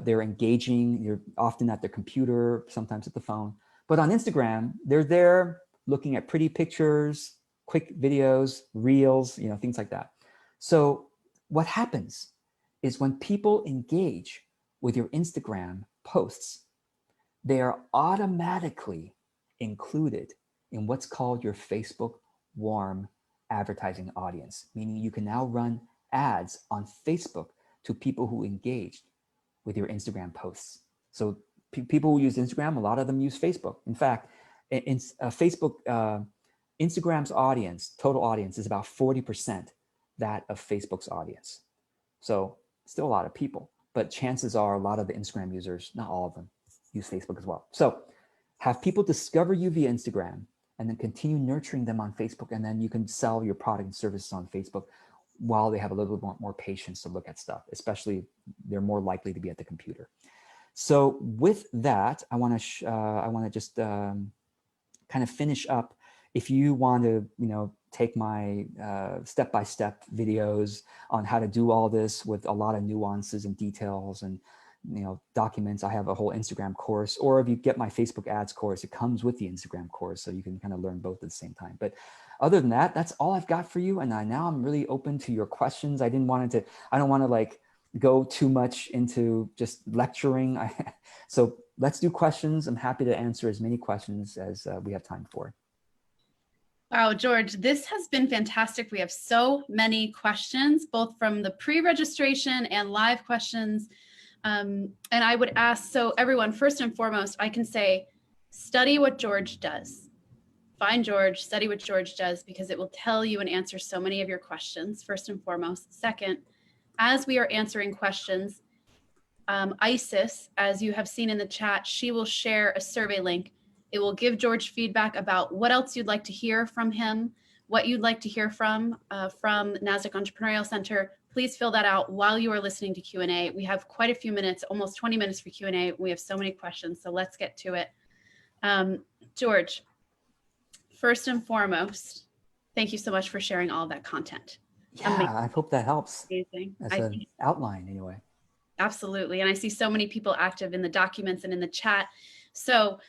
They're engaging. You're often at their computer, sometimes at the phone. But on Instagram, they're there looking at pretty pictures, quick videos, reels, you know, things like that. So what happens is when people engage with your Instagram posts, they are automatically included in what's called your Facebook warm advertising audience, meaning you can now run ads on Facebook to people who engaged with your Instagram posts. So people who use Instagram, a lot of them use Facebook. In fact, Instagram's audience, total audience, is about 40% that of Facebook's audience. So still a lot of people, but chances are a lot of the Instagram users, not all of them, use Facebook as well. So have people discover you via Instagram and then continue nurturing them on Facebook. And then you can sell your product and services on Facebook while they have a little bit more patience to look at stuff, especially they're more likely to be at the computer. So with that, I want to just kind of finish up. If you want to, take my step-by-step videos on how to do all this with a lot of nuances and details and documents, I have a whole Instagram course. Or if you get my Facebook ads course, it comes with the Instagram course, so you can kind of learn both at the same time. But other than that, that's all I've got for you. And now I'm really open to your questions. I don't want to like go too much into just lecturing. So let's do questions. I'm happy to answer as many questions as we have time for. Wow, George, this has been fantastic. We have so many questions, both from the pre-registration and live questions. And I would ask, so everyone, first and foremost, I can say, study what George does. Find George, study what George does, because it will tell you and answer so many of your questions, first and foremost. Second, as we are answering questions, Isis, as you have seen in the chat, she will share a survey link. It will give George feedback about what else you'd like to hear from him, what you'd like to hear from NASDAQ Entrepreneurial Center. Please fill that out while you are listening to Q&A. We have quite a few minutes, almost 20 minutes for Q&A. We have so many questions, so let's get to it. George, first and foremost, thank you so much for sharing all of that content. Yeah, amazing. I hope that helps. Amazing. As an outline anyway. Absolutely. And I see so many people active in the documents and in the chat. So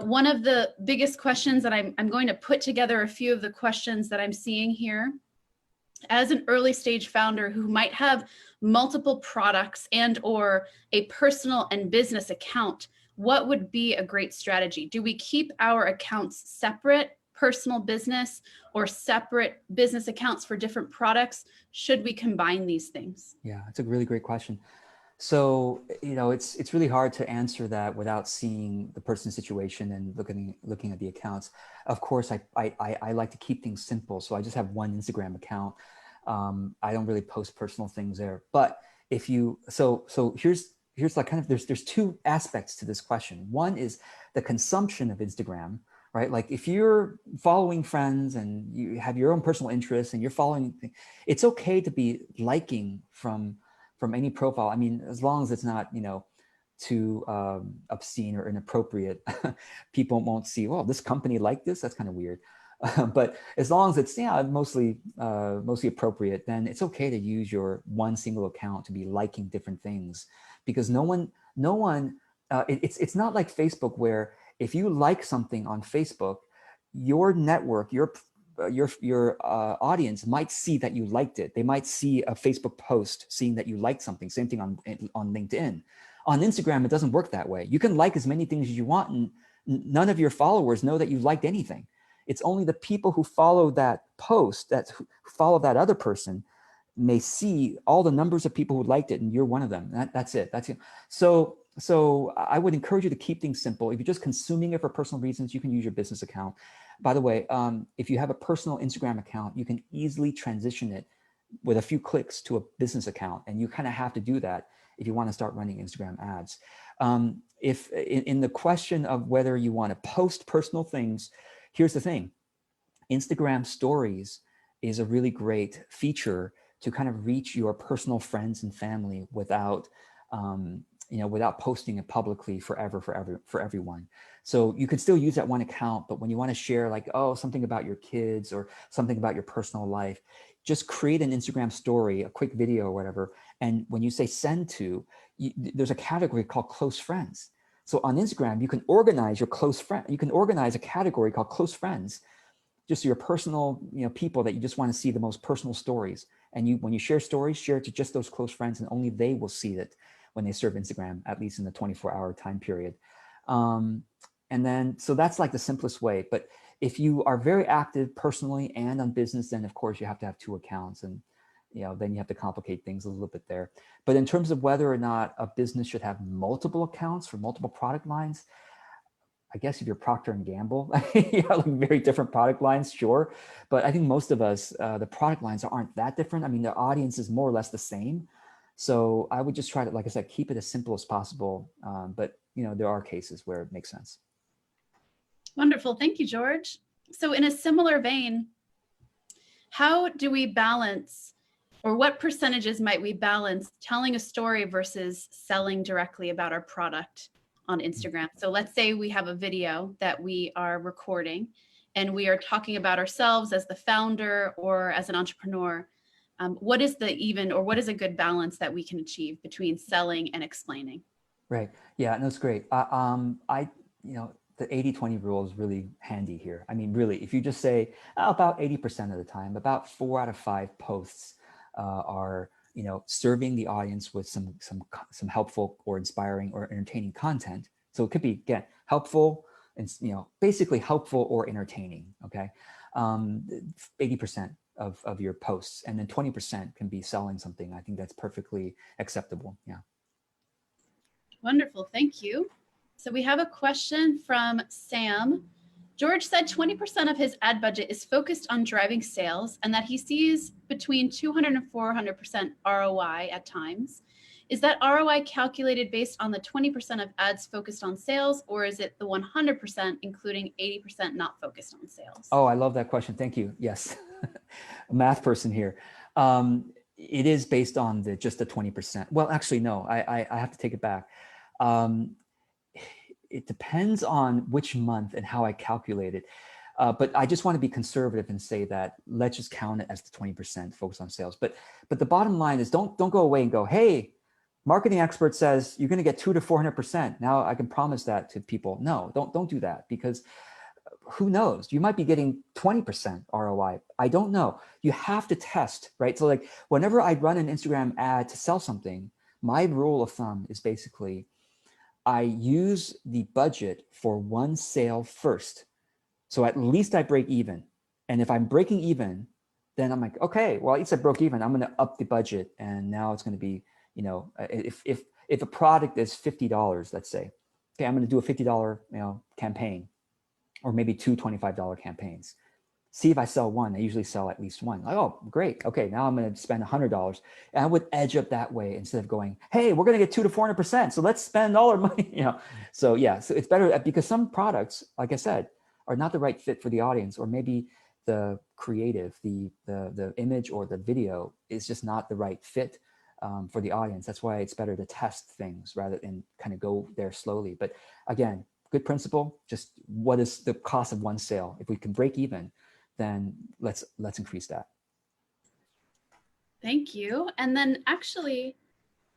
one of the biggest questions that I'm going to put together a few of the questions that I'm seeing here. As an early stage founder who might have multiple products and or a personal and business account, what would be a great strategy? Do we keep our accounts separate, personal business, or separate business accounts for different products? Should we combine these things? Yeah, it's a really great question. So, it's really hard to answer that without seeing the person's situation and looking at the accounts. Of course, I like to keep things simple. So I just have one Instagram account. I don't really post personal things there. But if you, so here's like kind of, there's two aspects to this question. One is the consumption of Instagram, right? Like if you're following friends and you have your own personal interests and you're following, it's okay to be liking from any profile. I mean, as long as it's not, too obscene or inappropriate, people won't see, well, this company liked this. That's kind of weird. But as long as it's mostly appropriate, then it's okay to use your one single account to be liking different things, because no one, it's not like Facebook, where if you like something on Facebook, your network, your audience might see that you liked it. They might see a Facebook post seeing that you liked something. Same thing on LinkedIn. On Instagram, it doesn't work that way. You can like as many things as you want, and none of your followers know that you liked anything. It's only the people who follow that post, who follow that other person, may see all the numbers of people who liked it, and you're one of them. That's it. That's it. So I would encourage you to keep things simple. If you're just consuming it for personal reasons, you can use your business account. By the way, if you have a personal Instagram account, you can easily transition it with a few clicks to a business account. And you kind of have to do that if you want to start running Instagram ads. If in the question of whether you want to post personal things, here's the thing. Instagram stories is a really great feature to kind of reach your personal friends and family without, without posting it publicly for everyone. So you could still use that one account, but when you want to share like, oh, something about your kids or something about your personal life, just create an Instagram story, a quick video or whatever. And when you say send to, there's a category called close friends. So on Instagram, you can organize your close friend. You can organize a category called close friends, just your personal, people that you just want to see the most personal stories. And when you share stories, share it to just those close friends, and only they will see it when they serve Instagram, at least in the 24-hour time period. And then, so that's like the simplest way. But if you are very active personally and on business, then of course you have to have 2 accounts, and then you have to complicate things a little bit there. But in terms of whether or not a business should have multiple accounts for multiple product lines, I guess if you're Procter and Gamble, like very different product lines, sure. But I think most of us, the product lines aren't that different. I mean, the audience is more or less the same. So I would just try to, like I said, keep it as simple as possible. But there are cases where it makes sense. Wonderful. Thank you, George. So in a similar vein, how do we balance, or what percentages might we balance telling a story versus selling directly about our product on Instagram? So let's say we have a video that we are recording and we are talking about ourselves as the founder or as an entrepreneur. What is what is a good balance that we can achieve between selling and explaining? Right. Yeah, no, it's great. The 80-20 rule is really handy here. I mean, really, if you just say about 80% of the time, about 4 out of 5 posts are, serving the audience with some helpful or inspiring or entertaining content. So it could be, again, helpful and, basically helpful or entertaining. Okay. 80% of your posts, and then 20% can be selling something. I think that's perfectly acceptable. Yeah. Wonderful. Thank you. So we have a question from Sam. George said 20% of his ad budget is focused on driving sales and that he sees between 200 and 400% ROI at times. Is that ROI calculated based on the 20% of ads focused on sales, or is it the 100%, including 80% not focused on sales? Oh, I love that question. Thank you. Yes. A math person here. It is based on just the 20%. Well, actually, no, I have to take it back. It depends on which month and how I calculate it. But I just want to be conservative and say that let's just count it as the 20% focus on sales. But the bottom line is don't go away and go, hey, marketing expert says you're going to get 200 to 400%. Now I can promise that to people. No, don't do that, because who knows? You might be getting 20% ROI. I don't know. You have to test, right? So like whenever I run an Instagram ad to sell something, my rule of thumb is basically I use the budget for one sale first. So at least I break even. And if I'm breaking even, then I'm like, okay, well, at least I broke even. I'm going to up the budget. And now it's going to be, if a product is $50, let's say, okay, I'm going to do a $50, campaign, or maybe 2 $25 campaigns. See if I sell one. I usually sell at least one. Like, oh, great. Okay, now I'm going to spend $100. And I would edge up that way instead of going, hey, we're going to get 200 to 400%. So let's spend all our money. So yeah, so it's better because some products, like I said, are not the right fit for the audience, or maybe the creative, the image or the video is just not the right fit for the audience. That's why it's better to test things rather than kind of go there slowly. But again, good principle, just what is the cost of one sale? If we can break even, then let's increase that. Thank you. And then actually,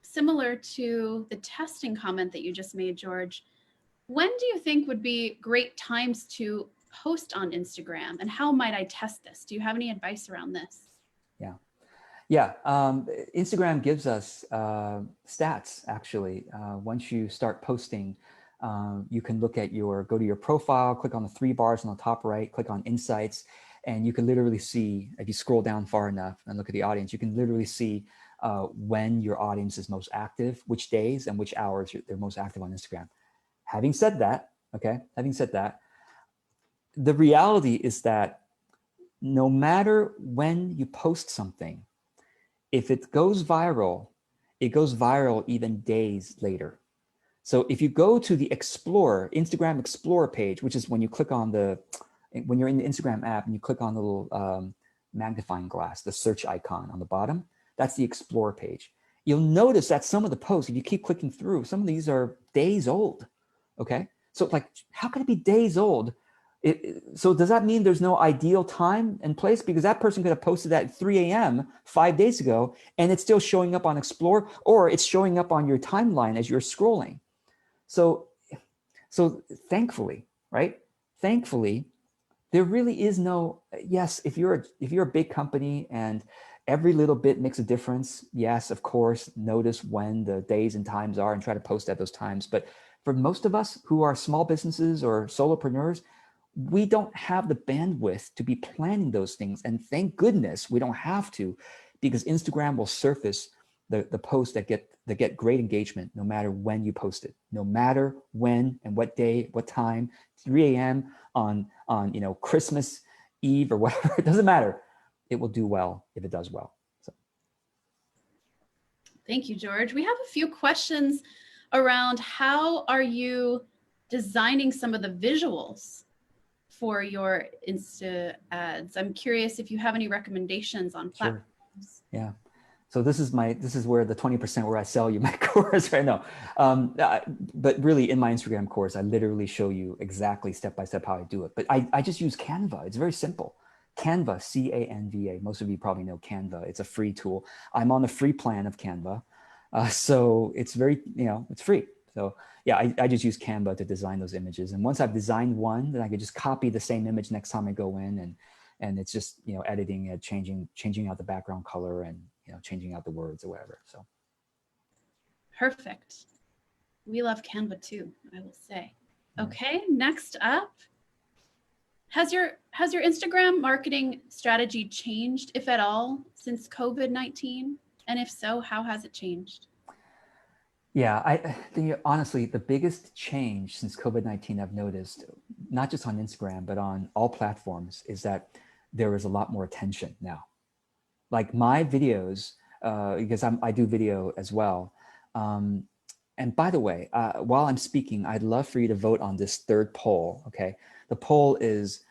similar to the testing comment that you just made, George, when do you think would be great times to post on Instagram, and how might I test this? Do you have any advice around this? Yeah. Instagram gives us stats, actually. Once you start posting, you can go to your profile, click on the 3 bars on the top right, click on insights, and you can literally see, if you scroll down far enough and look at the audience, you can literally see when your audience is most active, which days and which hours they're most active on Instagram. Having said that, the reality is that no matter when you post something, if it goes viral, it goes viral even days later. So if you go to the Instagram Explorer page, which is when you click on when you're in the Instagram app and you click on the little magnifying glass, the search icon on the bottom, That's the Explore page. You'll notice that some of the posts, if you keep clicking through, some of these are days old, okay? So like, how can it be days old? So does that mean there's no ideal time and place? Because that person could have posted that at 3 a.m. 5 days ago, and it's still showing up on Explore, or it's showing up on your timeline as you're scrolling. So thankfully, right? Thankfully, there really is no, yes, if you're a big company and every little bit makes a difference, yes, of course, notice when the days and times are and try to post at those times. But for most of us who are small businesses or solopreneurs, we don't have the bandwidth to be planning those things. And thank goodness we don't have to, because Instagram will surface the posts that get great engagement no matter when you post it, no matter when and what day, what time, 3 a.m. on Christmas Eve or whatever, it doesn't matter. It will do well if it does well. So. Thank you, George. We have a few questions around how are you designing some of the visuals for your Insta ads? I'm curious if you have any recommendations on platforms. Sure. Yeah. So this is where the 20% where I sell you my course right now. But really in my Instagram course, I literally show you exactly step-by-step how I do it. But I just use Canva. It's very simple. Canva, C-A-N-V-A. Most of you probably know Canva. It's a free tool. I'm on the free plan of Canva. So it's very, it's free. So yeah, I just use Canva to design those images. And once I've designed one, then I can just copy the same image next time I go in, and it's just, editing it, changing out the background color and, changing out the words or whatever. So. Perfect. We love Canva too, I will say. Okay, next up. Has your Instagram marketing strategy changed, if at all, since COVID-19? And if so, how has it changed? Yeah, I think honestly, the biggest change since COVID-19 I've noticed, not just on Instagram, but on all platforms, is that there is a lot more attention now. Like my videos, because I do video as well. And by the way, while I'm speaking, I'd love for you to vote on this third poll, okay? The poll is,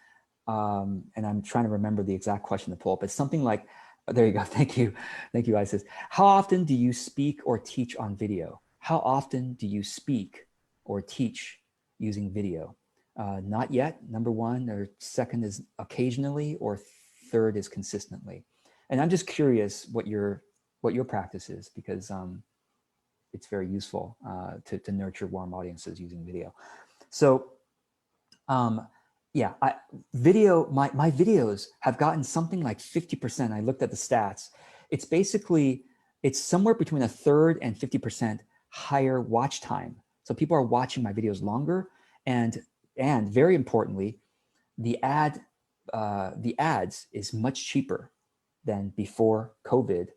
and I'm trying to remember the exact question of the poll, but something like, there you go, thank you, Isis. How often do you speak or teach on video? How often do you speak or teach using video? Not yet, number one, or second is occasionally, or third is consistently. And I'm just curious what your practice is, because it's very useful to nurture warm audiences using video. So yeah, my videos have gotten something like 50%. I looked at the stats. It's somewhere between a third and 50% higher watch time. So people are watching my videos longer, and very importantly, the ads is much cheaper than before COVID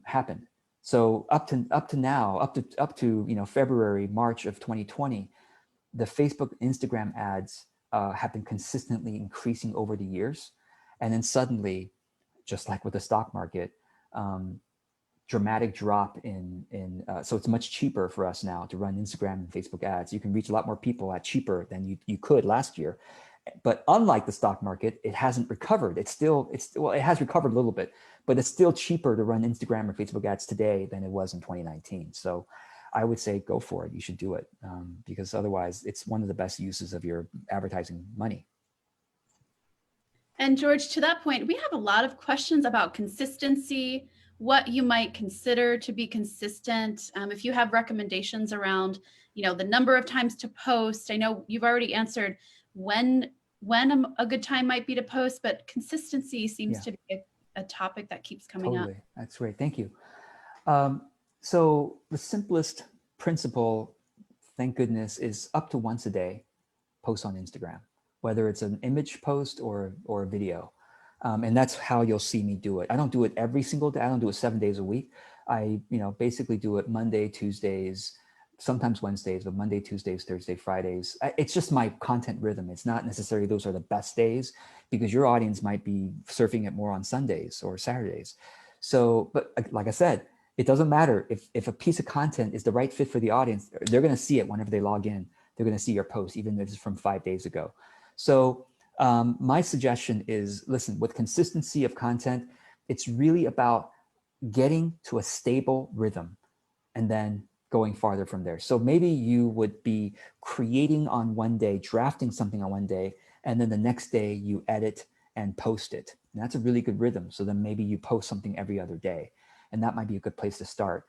happened. So up to now, up to February, March of 2020, the Facebook, Instagram ads have been consistently increasing over the years, and then suddenly, just like with the stock market, dramatic drop so it's much cheaper for us now to run Instagram and Facebook ads. You can reach a lot more people at cheaper than you could last year. But unlike the stock market, it hasn't recovered. Well, it has recovered a little bit, but it's still cheaper to run Instagram or Facebook ads today than it was in 2019. So I would say go for it. You should do it, because otherwise it's one of the best uses of your advertising money. And George, to that point, we have a lot of questions about consistency, what you might consider to be consistent. If you have recommendations around, the number of times to post. I know you've already answered when a good time might be to post, but consistency seems to be a topic that keeps coming up. That's great. Thank you. So the simplest principle, thank goodness, is up to once a day, post on Instagram, whether it's an image post or a video. And that's how you'll see me do it. I don't do it every single day. I don't do it 7 days a week. I, basically do it Monday, Tuesdays, sometimes Wednesdays, but Monday, Tuesdays, Thursday, Fridays. It's just my content rhythm. It's not necessarily those are the best days, because your audience might be surfing it more on Sundays or Saturdays. So, but like I said, it doesn't matter if a piece of content is the right fit for the audience. They're going to see it whenever they log in. They're going to see your post, even if it's from 5 days ago. So my suggestion is, listen, with consistency of content, it's really about getting to a stable rhythm and then going farther from there. So maybe you would be creating on one day, drafting something on one day, and then the next day you edit and post it. And that's a really good rhythm. So then maybe you post something every other day, and that might be a good place to start.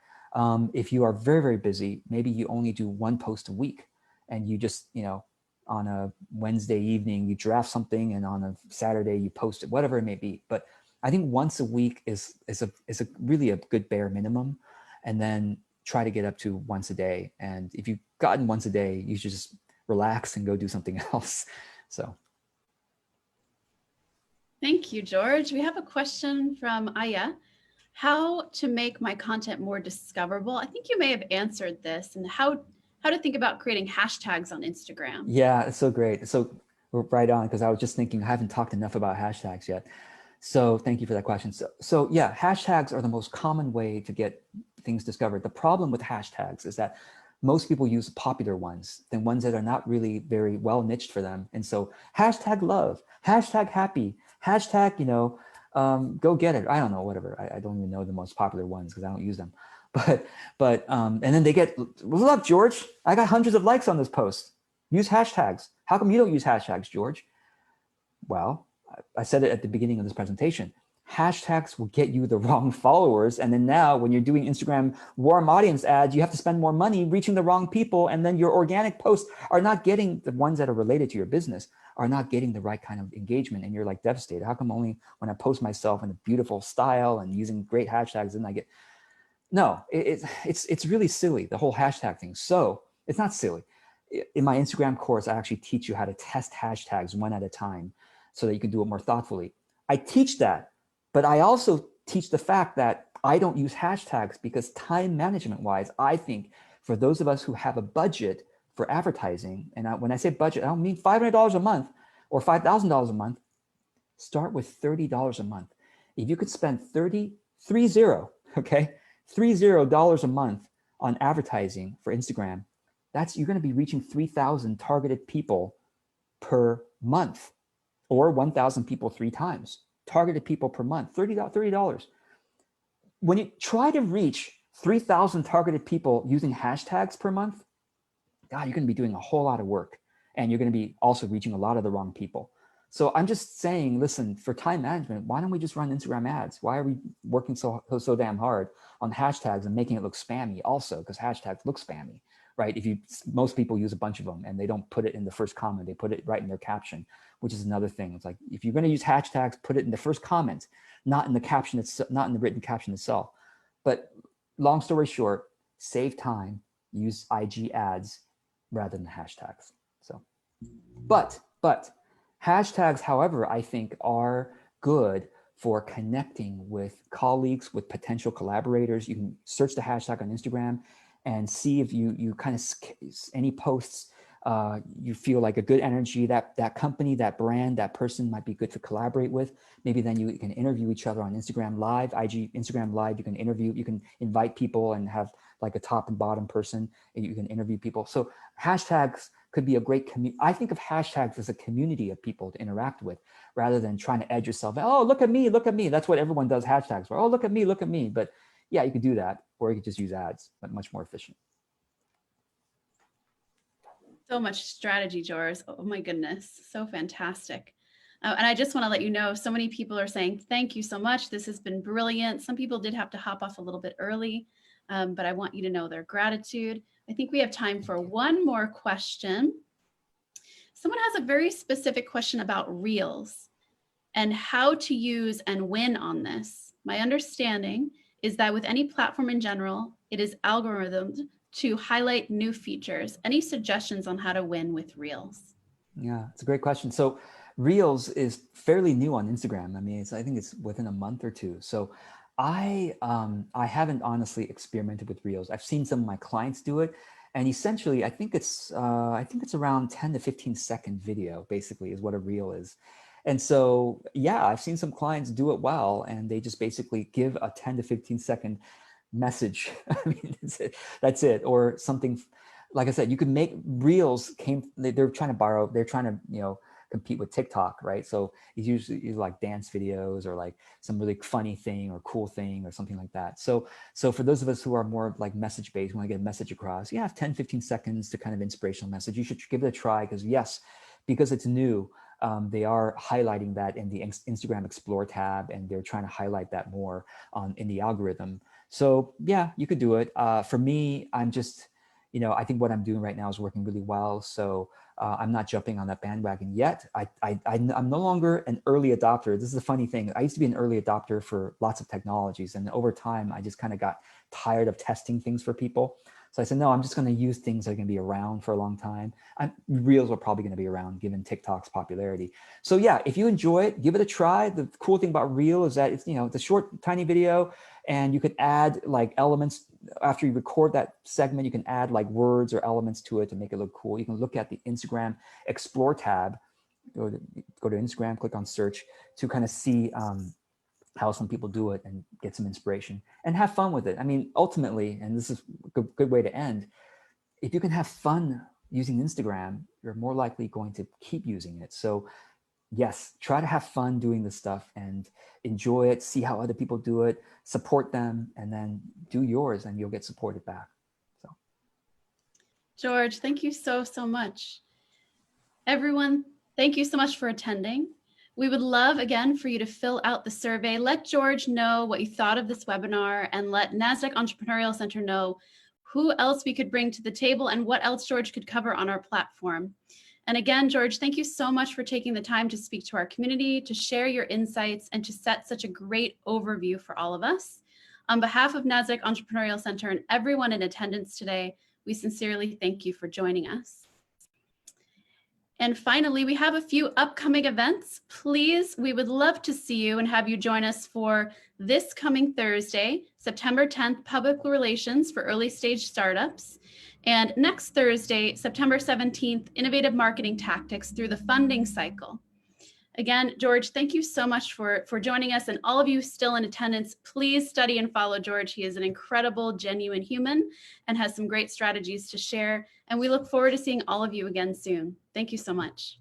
If you are very, very busy, maybe you only do one post a week, and you just, on a Wednesday evening, you draft something, and on a Saturday you post it, whatever it may be. But I think once a week is a really a good bare minimum, and then try to get up to once a day. And if you've gotten once a day, you should just relax and go do something else. So. Thank you, George. We have a question from Aya. How to make my content more discoverable? I think you may have answered this, and how to think about creating hashtags on Instagram. Yeah, it's so great. So we're right on, because I was just thinking I haven't talked enough about hashtags yet. So thank you for that question. So yeah, hashtags are the most common way to get things discovered. The problem with hashtags is that most people use popular ones, than ones that are not really very well niched for them. And so hashtag love, hashtag happy, hashtag, go get it. I don't know, whatever. I don't even know the most popular ones because I don't use them. And then they get, look, George, I got hundreds of likes on this post. Use hashtags. How come you don't use hashtags, George? Well, I said it at the beginning of this presentation. Hashtags will get you the wrong followers. And then now when you're doing Instagram warm audience ads, you have to spend more money reaching the wrong people. And then your organic posts are not getting, the ones that are related to your business are not getting the right kind of engagement. And you're like devastated. How come only when I post myself in a beautiful style and using great hashtags, then I get, no, it's really silly, the whole hashtag thing. So it's not silly. In my Instagram course, I actually teach you how to test hashtags one at a time so that you can do it more thoughtfully. I teach that, but I also teach the fact that I don't use hashtags because time management wise, I think for those of us who have a budget for advertising, and when I say budget, I don't mean $500 a month or $5,000 a month, start with $30 a month. If you could spend $30, okay, $30 a month on advertising for Instagram, you're going to be reaching 3,000 targeted people per month, or 1,000 people 3 times. Targeted people per month, $30. When you try to reach 3,000 targeted people using hashtags per month, God, you're going to be doing a whole lot of work, and you're going to be also reaching a lot of the wrong people. So I'm just saying, listen, for time management, why don't we just run Instagram ads? Why are we working so damn hard on hashtags and making it look spammy also? Because hashtags look spammy, right? Most people use a bunch of them and they don't put it in the first comment, they put it right in their caption, which is another thing. It's like, if you're going to use hashtags, put it in the first comment, not in the caption, not in the written caption itself. But long story short, save time, use IG ads rather than hashtags. So, but hashtags, however, I think are good for connecting with colleagues, with potential collaborators. You can search the hashtag on Instagram and see if you kind of, any posts you feel like a good energy, that company, that brand, that person might be good to collaborate with. Maybe then you can interview each other on Instagram Live, Instagram Live. You can interview, you can invite people and have like a top and bottom person, and you can interview people. So hashtags could be a great community. I think of hashtags as a community of people to interact with, rather than trying to edge yourself. Oh, look at me, look at me. That's what everyone does hashtags for. Oh, look at me, look at me. But yeah, you could do that, or you could just use ads, but much more efficient. So much strategy, George. Oh my goodness. So fantastic. And I just want to let you know, so many people are saying, thank you so much. This has been brilliant. Some people did have to hop off a little bit early, but I want you to know their gratitude. I think we have time for one more question. Someone has a very specific question about Reels and how to use and win on this. My understanding is that with any platform in general, it is algorithmed to highlight new features. Any suggestions on how to win with Reels? Yeah, it's a great question. So Reels is fairly new on Instagram. I mean, I think it's within a month or two. So I haven't honestly experimented with Reels. I've seen some of my clients do it, and essentially, I think it's around 10 to 15-second video, basically, is what a Reel is. And so, yeah, I've seen some clients do it well, and they just basically give a 10 to 15-second message. I mean, that's it, or something. Like I said, you could make Reels they're trying to compete with TikTok, right? So it's usually like dance videos or like some really funny thing or cool thing or something like that. So for those of us who are more like message based, want to get a message across, you have 10, 15 seconds to kind of inspirational message. You should give it a try because yes, because it's new, they are highlighting that in the Instagram Explore tab, and they're trying to highlight that more in the algorithm. So yeah, you could do it. For me, I'm just, I think what I'm doing right now is working really well. So I'm not jumping on that bandwagon yet. I'm no longer an early adopter. This is a funny thing. I used to be an early adopter for lots of technologies. And over time, I just kind of got tired of testing things for people. So I said, no, I'm just going to use things that are going to be around for a long time. Reels are probably going to be around given TikTok's popularity. So yeah, if you enjoy it, give it a try. The cool thing about Reel is that it's, it's a short, tiny video, and you could add like elements after you record that segment. You can add like words or elements to it to make it look cool. You can look at the Instagram Explore tab, go to Instagram, click on search to kind of see how some people do it and get some inspiration and have fun with it. I mean, ultimately, and this is a good way to end, if you can have fun using Instagram, you're more likely going to keep using it. So yes, try to have fun doing this stuff and enjoy it, see how other people do it, support them, and then do yours and you'll get supported back. So, George, thank you so much. Everyone, thank you so much for attending. We would love, again, for you to fill out the survey. Let George know what you thought of this webinar, and let NASDAQ Entrepreneurial Center know who else we could bring to the table and what else George could cover on our platform. And again, George, thank you so much for taking the time to speak to our community, to share your insights, and to set such a great overview for all of us. On behalf of NASDAQ Entrepreneurial Center and everyone in attendance today, we sincerely thank you for joining us. And finally, we have a few upcoming events. Please, we would love to see you and have you join us for this coming Thursday, September 10th, Public Relations for Early Stage Startups. And next Thursday, September 17th, Innovative Marketing Tactics Through the Funding Cycle. Again, George, thank you so much for joining us, and all of you still in attendance, please study and follow George. He is an incredible, genuine human and has some great strategies to share. And we look forward to seeing all of you again soon. Thank you so much.